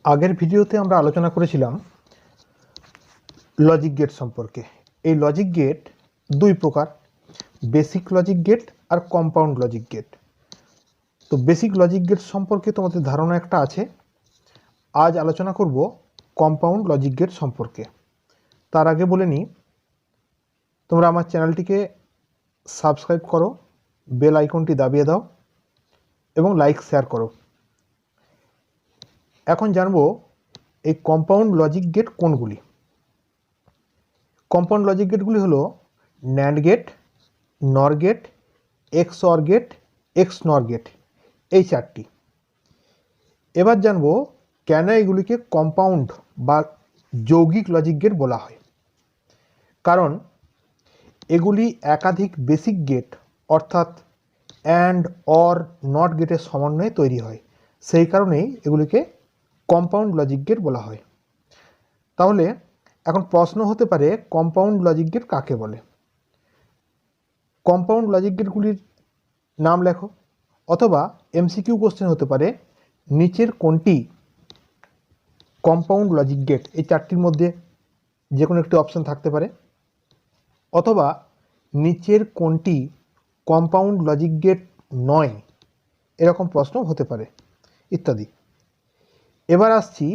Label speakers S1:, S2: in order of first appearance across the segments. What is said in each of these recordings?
S1: আগের ভিডিওতে আমরা আলোচনা করেছিলাম লজিক গেট সম্পর্কে। এই লজিক গেট দুই প্রকার, বেসিক লজিক গেট আর কম্পাউন্ড লজিক গেট। তো বেসিক লজিক গেট সম্পর্কে তোমাদের ধারণা একটা আছে। আজ আলোচনা করব কম্পাউন্ড লজিক গেট সম্পর্কে। তার আগে বলে নিই, তোমরা আমার চ্যানেলটিকে সাবস্ক্রাইব করো, বেল আইকনটি দাবিয়ে দাও এবং লাইক শেয়ার করো। এখন জানবো এই কম্পাউন্ড লজিক গেট কোনগুলি। কম্পাউন্ড লজিক গেটগুলি হলো ন্যান্ড গেট, নর গেট, এক্সঅর গেট, এক্সনর গেট, এই চারটি। এবার জানবো কেন এগুলিকে কম্পাউন্ড বা যৌগিক লজিক গেট বলা হয়। কারণ এগুলি একাধিক বেসিক গেট অর্থাৎ অ্যান্ড, অর, নট গেটের সমন্বয়ে তৈরি হয়, সেই কারণেই এগুলিকে কম্পাউন্ড লজিক গেট বলা হয়। তাহলে এখন প্রশ্ন হতে পারে কম্পাউন্ড লজিক গেট কাকে বলে। কম্পাউন্ড লজিক গেটগুলির নাম লেখো, অথবা এমসিকিউ কোশ্চেন হতে পারে নিচের কোনটি কম্পাউন্ড লজিক গেট, এই চারটির মধ্যে যে কোনো একটি অপশন থাকতে পারে, অথবা নিচের কোনটি কম্পাউন্ড লজিক গেট নয়, এরকম প্রশ্ন হতে পারে ইত্যাদি। এবার আসছি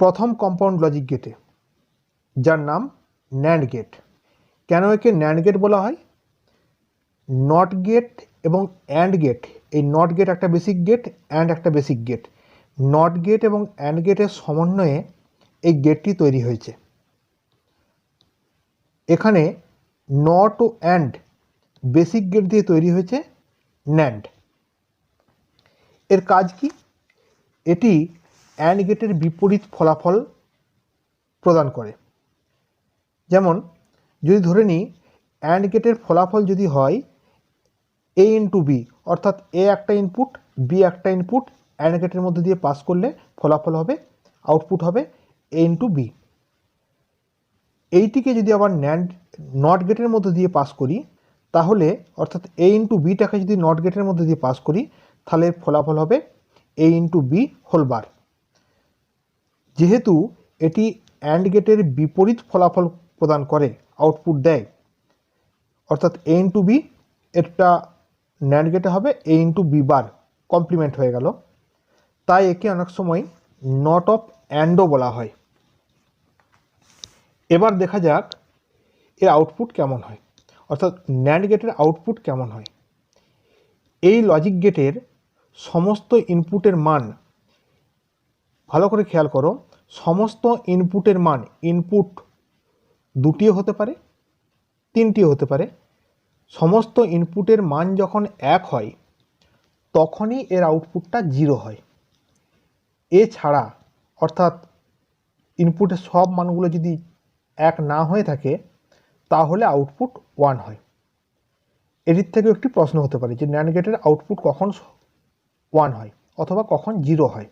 S1: প্রথম কম্পাউন্ড লজিক গেটে, যার নাম ন্যান্ড গেট। কেন একে ন্যান্ড গেট বলা হয়? নট গেট এবং অ্যান্ড গেট, এই নট গেট একটা বেসিক গেট, অ্যান্ড একটা বেসিক গেট, নট গেট এবং অ্যান্ড গেটের সমন্বয়ে এই গেটটি তৈরি হয়েছে। এখানে নট ও অ্যান্ড বেসিক গেট দিয়ে তৈরি হয়েছে ন্যান্ড। এর কাজ কি? এটি অ্যান্ড গেটের বিপরীত ফলাফল প্রদান করে। যেমন যদি ধরে নিই অ্যান্ড গেটের ফলাফল যদি হয় এ ইন্টু বি, অর্থাৎ এ একটা ইনপুট, বি একটা ইনপুট, অ্যান্ড গেটের মধ্যে দিয়ে পাস করলে ফলাফল হবে, আউটপুট হবে এ ইন্টু বি। এইটিকে যদি আবার নট গেটের মধ্যে দিয়ে পাস করি, তাহলে অর্থাৎ এ ইন্টু বিটাকে যদি নট গেটের মধ্যে দিয়ে পাস করি, তাহলে ফলাফল হবে এ ইন্টু বি হোল বার। যেহেতু এটি অ্যান্ড গেটের বিপরীত ফলাফল প্রদান করে, আউটপুট দেয়, অর্থাৎ এ ইন্টু বি, এটা ন্যান্ড গেটে হবে এ ইন্টু বি বার, কমপ্লিমেন্ট হয়ে গেল। তাই একে অনেক সময় নট অফ অ্যান্ডও বলা হয়। এবার দেখা যাক এর আউটপুট কেমন হয়, অর্থাৎ ন্যান্ড গেটের আউটপুট কেমন হয়। এই লজিক গেটের সমস্ত ইনপুটের মান, ভালো করে খেয়াল করো, সমস্ত ইনপুটের মান, ইনপুট দুটিও হতে পারে, তিনটিও হতে পারে, সমস্ত ইনপুটের মান যখন এক হয় তখনই এর আউটপুটটা 0 হয়। এছাড়া অর্থাৎ ইনপুটের সব মানগুলো যদি এক না হয়ে থাকে তাহলে আউটপুট 1 হয়। এটির থেকে একটি প্রশ্ন হতে পারে যে ন্যান্ড গেটের আউটপুট কখন 1 হয় অথবা কখন 0 হয়।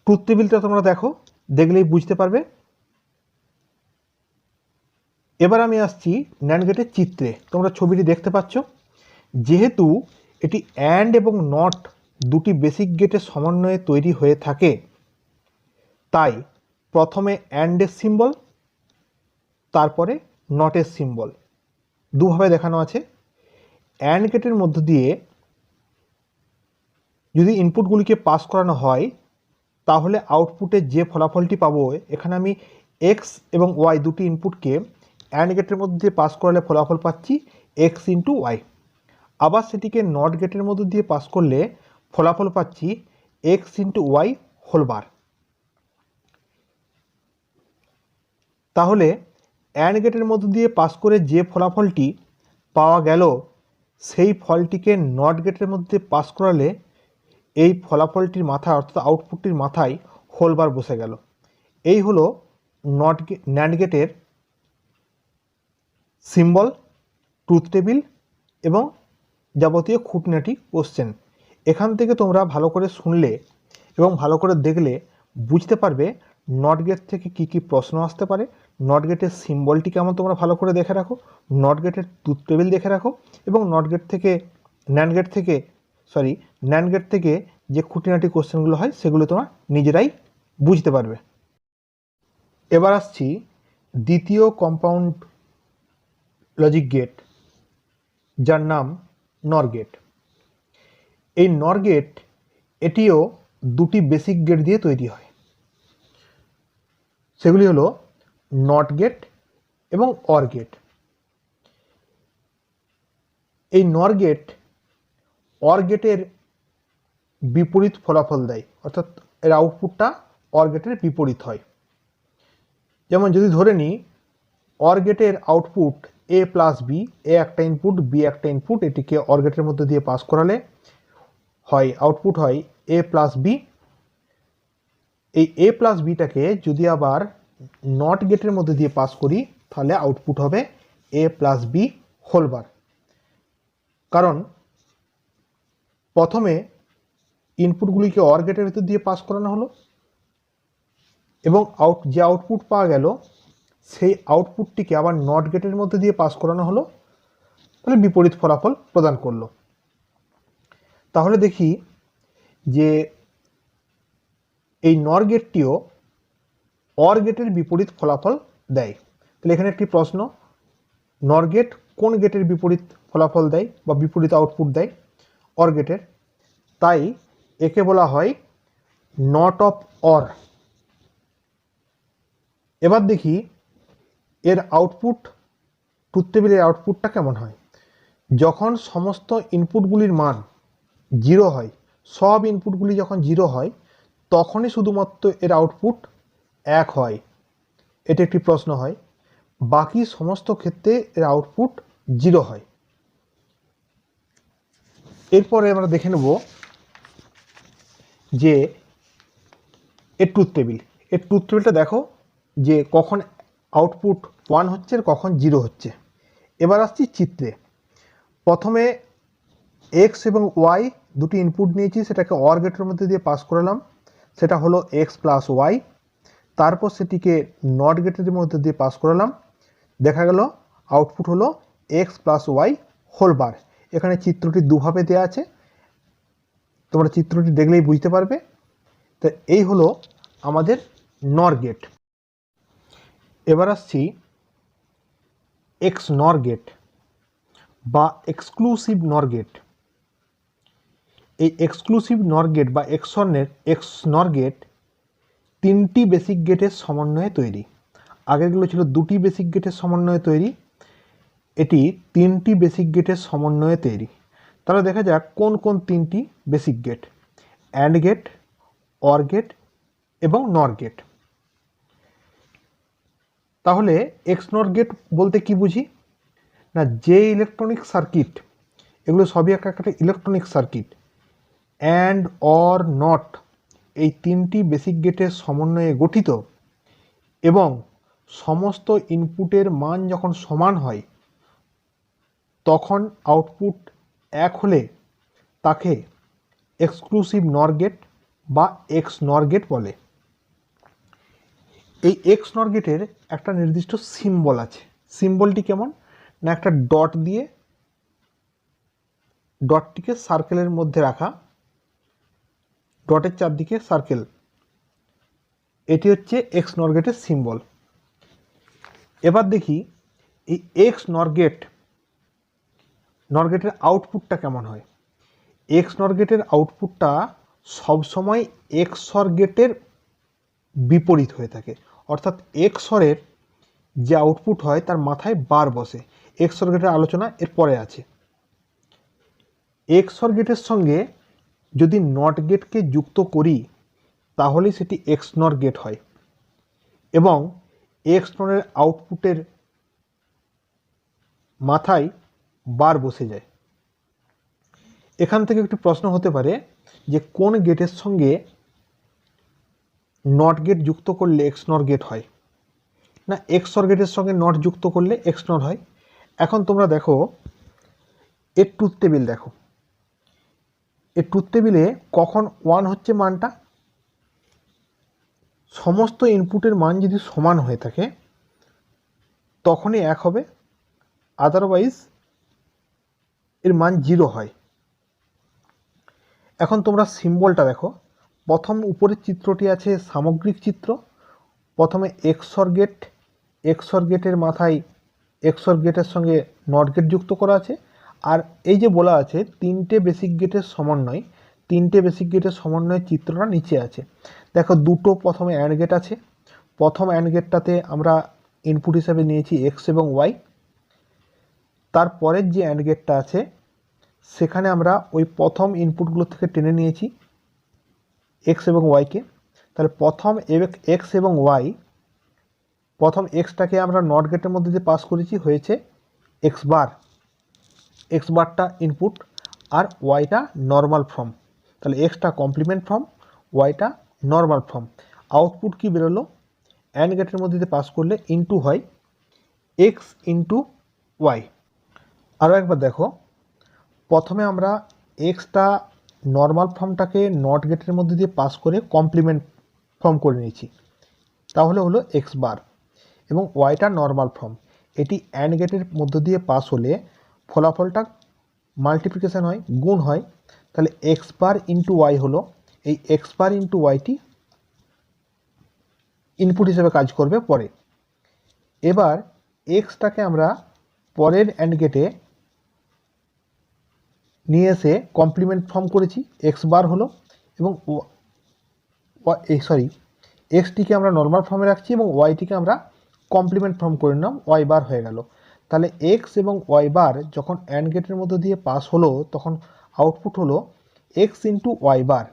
S1: ট্রুথ টেবিলটা তোমরা দেখো, দেখলেই বুঝতে পারবে। এবার আমি আসছি ন্যান্ড গেটের চিত্রে। তোমরা ছবিটি দেখতে পাচ্ছ। যেহেতু এটি অ্যান্ড এবং নট দুটি বেসিক গেটের সমন্বয়ে তৈরি হয়ে থাকে, তাই প্রথমে অ্যান্ডের সিম্বল, তারপরে নটের সিম্বল, দুভাবে দেখানো আছে। অ্যান্ড গেটের মধ্য দিয়ে যদি ইনপুটগুলিকে পাস করানো হয় তাহলে আউটপুটে যে ফলাফলটি পাবো, এখানে আমি এক্স এবং ওয়াই দুটি ইনপুটকে অ্যান্ড গেটের মধ্যে দিয়ে পাস করালে ফলাফল পাচ্ছি এক্স ইন্টু ওয়াই। আবার সেটিকে নট গেটের মধ্যে দিয়ে পাস করলে ফলাফল পাচ্ছি X into Y whole bar. তাহলে অ্যান্ড গেটের মধ্য দিয়ে পাস করে যে ফলাফলটি পাওয়া গেল সেই ফলটিকে নট গেটের মধ্যে পাস করালে এই ফলাফলটির মাথায় অর্থাৎ আউটপুটটির মাথায় হোল বার বসে গেল। এই হলো ন্যান্ড গেটের সিম্বল, ট্রুথ টেবিল এবং যাবতীয় খুঁটিনাটি কোশ্চেন। এখান থেকে তোমরা ভালো করে শুনলে এবং ভালো করে দেখলে বুঝতে পারবে নট গেট থেকে কি কি প্রশ্ন আসতে পারে। নট গেটের সিম্বলটি কেমন তোমরা ভালো করে দেখে রাখো, নট গেটের ট্রুথ টেবিল দেখে রাখো এবং ন্যান্ড গেট থেকে যে খুঁটিনাটি কোশ্চেনগুলো হয় সেগুলো তোমরা নিজেরাই বুঝতে পারবে। এবার আসছি দ্বিতীয় কম্পাউন্ড লজিক গেট, যার নাম নর গেট। এই নর গেট এটিও দুটি বেসিক গেট দিয়ে তৈরি হয়, সেগুলি হলো নট গেট এবং অর গেট। এই নর গেট অর গেটের বিপরীত ফলাফল দেয়, অর্থাৎ এর আউটপুটটা অর গেটের বিপরীত হয়। যেমন যদি ধরে নিই অর গেটের আউটপুট এ প্লাস বি, এ একটা ইনপুট বি একটা ইনপুট, এটিকে অর গেটের মধ্যে দিয়ে পাস করালে হয় আউটপুট হয় এ প্লাস বি। এই এ প্লাস বিটাকে যদি আবার নট গেটের মধ্যে দিয়ে পাস করি তাহলে আউটপুট হবে এ প্লাস বি হোল বার। কারণ প্রথমে ইনপুটগুলিকে অর গেটের ভিতর দিয়ে পাস করানো হলো এবং যে আউটপুট পাওয়া গেল সেই আউটপুটটিকে আবার নট গেটের মধ্যে দিয়ে পাস করানো হলো, তাহলে বিপরীত ফলাফল প্রদান করলো। তাহলে দেখি যে এই নর গেটটিও অর গেটের বিপরীত ফলাফল দেয়। তাহলে এখানে একটি প্রশ্ন, নর গেট কোন গেটের বিপরীত ফলাফল দেয় বা বিপরীত আউটপুট দেয়? অর গেটের। তাই একে বলা হয় নট অফ অর। এবার দেখি এর আউটপুট, ট্রুথ টেবিলের আউটপুটটা কেমন হয়। যখন সমস্ত ইনপুটগুলির মান 0 হয়, সব ইনপুটগুলি যখন 0 হয় তখনই শুধুমাত্র এর আউটপুট 1 হয়। এটি একটি প্রশ্ন হয়। বাকি সমস্ত ক্ষেত্রে এর আউটপুট 0 হয়। এরপরে আমরা দেখে নেব যে এর ট্রুথ টেবিল। এর ট্রুথ টেবিলটা দেখো যে কখন আউটপুট 1 হচ্ছে আর কখন 0 হচ্ছে। এবার আসছি চিত্রে। প্রথমে এক্স এবং ওয়াই দুটি ইনপুট নিয়েছি, সেটাকে অর গেটের মধ্যে দিয়ে পাস করালাম, সেটা হলো এক্স প্লাস ওয়াই। তারপর সেটিকে নট গেটের মধ্যে দিয়ে পাস করালাম, দেখা গেল আউটপুট হলো X plus Y whole bar. এখানে চিত্রটি দুভাবে দেওয়া আছে, তোমরা চিত্রটি দেখলেই বুঝতে পারবে। তো এই হলো আমাদের নর গেট। এবার আসছি এক্স নর গেট বা এক্সক্লুসিভ নর গেট। এই এক্সক্লুসিভ নর গেট বা এক্স নর গেট তিনটি বেসিক গেটের সমন্বয়ে তৈরি। আগেরগুলো ছিল দুটি বেসিক গেটের সমন্বয়ে তৈরি, এটি তিনটি বেসিক গেটের সমন্বয়ে তৈরি। তাহলে দেখা যাক কোন কোন তিনটি basic gate: and gate, or gate এবং নর গেট। তাহলে এক্স নর গেট বলতে কি বুঝি না, যে ইলেকট্রনিক সার্কিট, এগুলো সবই একটা electronic circuit, and or not এই তিনটি বেসিক গেটের সমন্বয়ে গঠিত এবং সমস্ত ইনপুটের মান যখন সমান হয় তখন আউটপুট 1 হলে তাকে এক্সক্লুসিভ নর গেট বা এক্স নর গেট বলে। এই এক্স নর গেটের একটা নির্দিষ্ট সিম্বল আছে। সিম্বলটি কেমন না, একটা ডট দিয়ে ডটটিকে সার্কেলের মধ্যে রাখা, ডটের চারদিকে সার্কেল, এটি হচ্ছে এক্স নর গেটের সিম্বল। এবার দেখি এই এক্স নর গেটের আউটপুটটা কেমন হয়। এক্স নর গেটের আউটপুটটা সবসময় এক্স অর গেটের বিপরীত হয়ে থাকে, অর্থাৎ এক্স অরের যে আউটপুট হয় তার মাথায় বার বসে। এক্স অর গেটের আলোচনা এর পরে আছে। এক্স অর গেটের সঙ্গে যদি নট গেটকে যুক্ত করি তাহলে সেটি এক্স নর গেট হয় এবং এক্স নরের আউটপুটের মাথায় বার বসে যায়। এখান থেকে একটি প্রশ্ন হতে পারে যে কোন গেটের সঙ্গে নট গেট যুক্ত করলে এক্স নর গেট হয় না, এক্স অর গেটের সঙ্গে নট যুক্ত করলে এক্স নর হয়। এখন তোমরা দেখো এর ট্রুথ টেবিল দেখো, এর ট্রুথ টেবিলে কখন 1 হচ্ছে মানটা, সমস্ত ইনপুটের মান যদি সমান হয়ে থাকে তখনই 1 হবে, আদারওয়াইজ এর মান 0 হয়। এখন তোমরা সিম্বলটা দেখো, প্রথম উপরের চিত্রটি আছে সামগ্রিক চিত্র। প্রথমে এক্সর গেট, এক্সর গেটের মাথায় এক্সর গেটের সঙ্গে নট গেট যুক্ত করা আছে। আর এই যে বলা আছে তিনটে বেসিক গেটের সমন্বয়, তিনটে বেসিক গেটের সমন্বয়ের চিত্রটা নিচে আছে। দেখো দুটো প্রথমে অ্যান্ড গেট আছে। প্রথম অ্যান্ড গেটটাতে আমরা ইনপুট হিসাবে নিয়েছি এক্স এবং ওয়াই। তারপরের যে অ্যান্ড গেটটা আছে সেখানে আমরা ওই প্রথম ইনপুটগুলো থেকে টেনে নিয়েছি এক্স এবং ওয়াইকে। তাহলে প্রথম এক্স এবং ওয়াই, প্রথম এক্সটাকে আমরা নট গেটের মধ্যে দিয়ে পাস করেছি, হয়েছে এক্স বার। এক্স বারটা ইনপুট আর ওয়াইটা নর্মাল ফর্ম। তাহলে এক্সটা কমপ্লিমেন্ট ফর্ম, ওয়াইটা নর্মাল ফর্ম। আউটপুট কি বেরোলো? অ্যান্ড গেটের মধ্যে দিয়ে পাস করলে ইনটু হয় এক্স ইন্টু ওয়াই। আরও একবার দেখো, প্রথমে আমরা এক্সটা নর্মাল ফর্মটাকে নট গেটের মধ্যে দিয়ে পাস করে কমপ্লিমেন্ট ফর্ম করে নিয়েছি, তাহলে হলো এক্স বার। এবং ওয়াইটা নর্মাল ফর্ম। এটি অ্যান্ড গেটের মধ্য দিয়ে পাস হলে ফলাফলটা মাল্টিপ্লিকেশান হয়, গুণ হয়। তাহলে এক্স বার ইন্টু ওয়াই হলো, এই এক্স বার ইন্টু ওয়াইটি ইনপুট হিসেবে কাজ করবে পরে। এবার এক্সটাকে আমরা পরের অ্যান্ড গেটে নিয়ে এসে কমপ্লিমেন্ট ফর্ম করেছি, এক্স বার হলো। এবং এক্সটিকে আমরা নর্মাল ফর্মে রাখছি এবং ওয়াইটিকে আমরা কমপ্লিমেন্ট ফর্ম করে নিলাম, ওয়াই বার হয়ে গেল। তাহলে এক্স এবং ওয়াই বার যখন অ্যান্ড গেটের মধ্যে দিয়ে পাস হলো তখন আউটপুট হলো এক্স ইন্টু ওয়াই বার।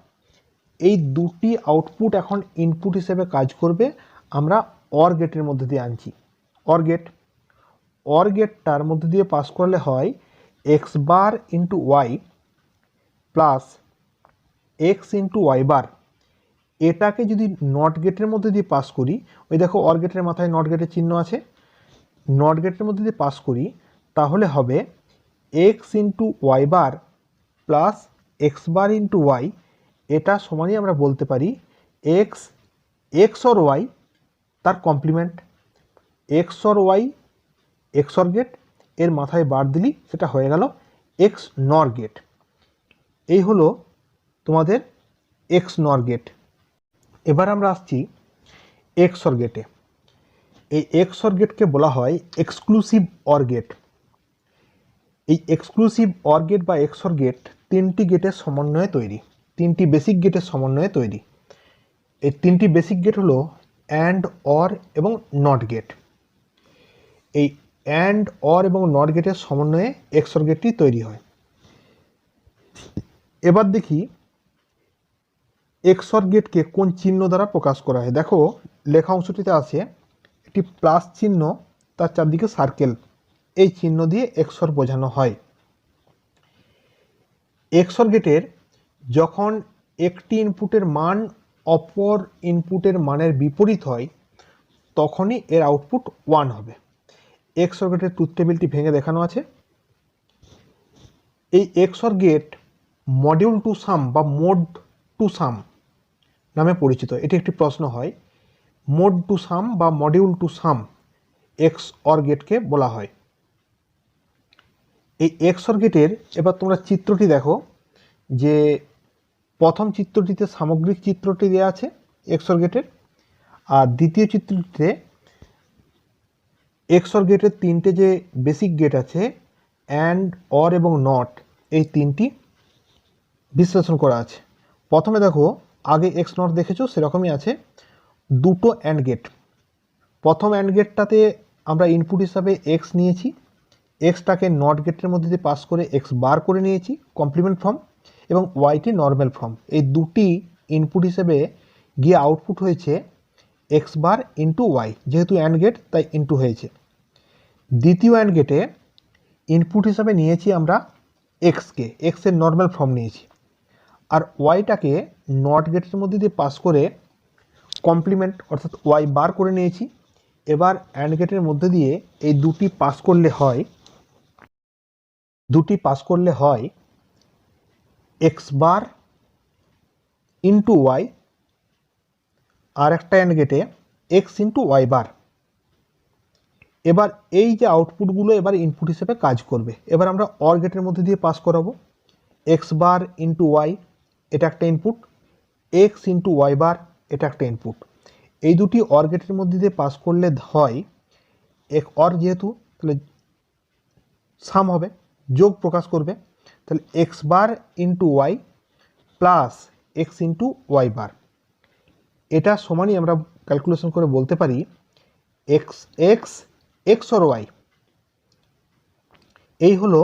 S1: এই দুটি আউটপুট এখন ইনপুট হিসেবে কাজ করবে। আমরা অর গেটের মধ্যে দিয়ে আনছি, অর গেটটার মধ্যে দিয়ে পাস করলে হয় x bar into y plus x into y bar. এটাকে যদি নট গেটের মধ্যে দিয়ে পাস করি, ওই দেখো অর গেটের মাথায় নট গেটের চিহ্ন আছে, নট গেটের মধ্যে দিয়ে পাস করি তাহলে হবে x into y bar plus x bar into y. এটা সমানই আমরা বলতে পারি এক্স অর ওয়াই তার complement. X or y x or gate, এর মাথায় বার দিলি সেটা হয়ে গেল এক্স নর গেট। এই হলো তোমাদের এক্স নর গেট। এবার আমরা আসছি এক্সর গেটে। এই এক্সর গেটকে বলা হয় এক্সক্লুসিভ অর গেট। এই এক্সক্লুসিভ অর গেট বা এক্সর গেট তিনটি গেটের সমন্বয়ে তৈরি, তিনটি বেসিক গেটের সমন্বয়ে তৈরি। এই তিনটি বেসিক গেট হলো অ্যান্ড, অর এবং নট গেট। এই অ্যান্ড, অর এবং নট গেটের সমন্বয়ে এক্সর গেটটি তৈরি হয়। এবার দেখি এক্সর গেটকে কোন চিহ্ন দ্বারা প্রকাশ করা হয়। দেখো লেখা অংশটিতে আছে একটি প্লাস চিহ্ন, তার চারদিকে সার্কেল, এই চিহ্ন দিয়ে এক্সর বোঝানো হয়। এক্সর গেটের যখন একটি ইনপুটের মান অপর ইনপুটের মানের বিপরীত হয় তখনই এর আউটপুট 1 হবে। এক্সর গেটের ট্রুথ টেবিলটি ভেঙে দেখানো আছে। এই XOR gate module two sum বা মোড টু সাম নামে পরিচিত। এটি একটি প্রশ্ন হয়, মোড টু সাম বা module two sum x or গেটকে বলা হয়। এই এক্সর গেটের এবার তোমরা চিত্রটি দেখো, যে প্রথম চিত্রটিতে সামগ্রিক চিত্রটি দেওয়া আছে এক্সর গেটের, আর দ্বিতীয় চিত্রটিতে এক্সর গেটের তিনটে যে বেসিক গেট আছে অ্যান্ড, অর এবং নট, এই তিনটি বিশ্লেষণ করা আছে। প্রথমে দেখো আগে এক্স নট দেখেছো সেরকমই আছে, দুটো অ্যান্ড গেট। প্রথম অ্যান্ড গেটটাতে আমরা ইনপুট হিসাবে এক্স নিয়েছি, এক্সটাকে নট গেটের মধ্যে দিয়ে পাস করে এক্স বার করে নিয়েছি কমপ্লিমেন্ট ফর্ম, এবং ওয়াইটি নর্মাল ফর্ম। এই দুটি ইনপুট হিসেবে গিয়ে আউটপুট হয়েছে এক্স বার ইন্টু ওয়াই, যেহেতু অ্যান্ড গেট তাই ইন্টু হয়েছে। দ্বিতীয় অ্যান্ড গেটে ইনপুট হিসাবে নিয়েছি আমরা এক্সকে, এক্সের নর্মাল ফর্ম নিয়েছি, আর ওয়াইটাকে নট গেটের মধ্যে দিয়ে পাস করে কমপ্লিমেন্ট অর্থাৎ ওয়াই বার করে নিয়েছি। এবার অ্যান্ড গেটের মধ্যে দিয়ে এই দুটি পাস করলে হয় এক্স বার ইন্টু ওয়াই, আর একটা অ্যান্ড গেটে এক্স ইন্টু ওয়াই বার। এবার এই যে আউটপুটগুলো এবার ইনপুট হিসেবে কাজ করবে। এবার আমরা অর গেটের মধ্যে দিয়ে পাস করাবো এক্স বার ইন্টু ওয়াই, এটা একটা input, x into y bar এটা একটা ইনপুট। এই দুটি অর গেটের মধ্যে দিয়ে পাস করলে হয় এক অর, যেহেতু তাহলে সাম হবে, যোগ প্রকাশ করবে, তাহলে x bar into y plus x into y bar, এটা সমানই আমরা ক্যালকুলেশন করে বলতে পারি x x x or y. এই হলো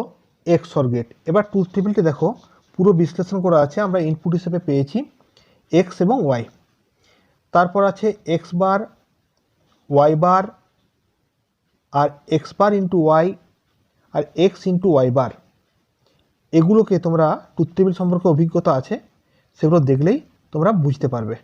S1: এক্স অর গেট। এবার ট্রুথ টেবিলটি দেখো, পুরো বিশ্লেষণ করা আছে, আমরা ইনপুট হিসেবে পেয়েছি এক্স এবং ওয়াই, তারপর আছে এক্স বার, ওয়াই বার, আর এক্স বার ইন্টু ওয়াই, আর এক্স ইন্টু ওয়াই বার। এগুলোকে তোমরা ট্রুথ টেবিল সম্পর্কে অভিজ্ঞতা আছে, সেগুলো দেখলেই তোমরা বুঝতে পারবে।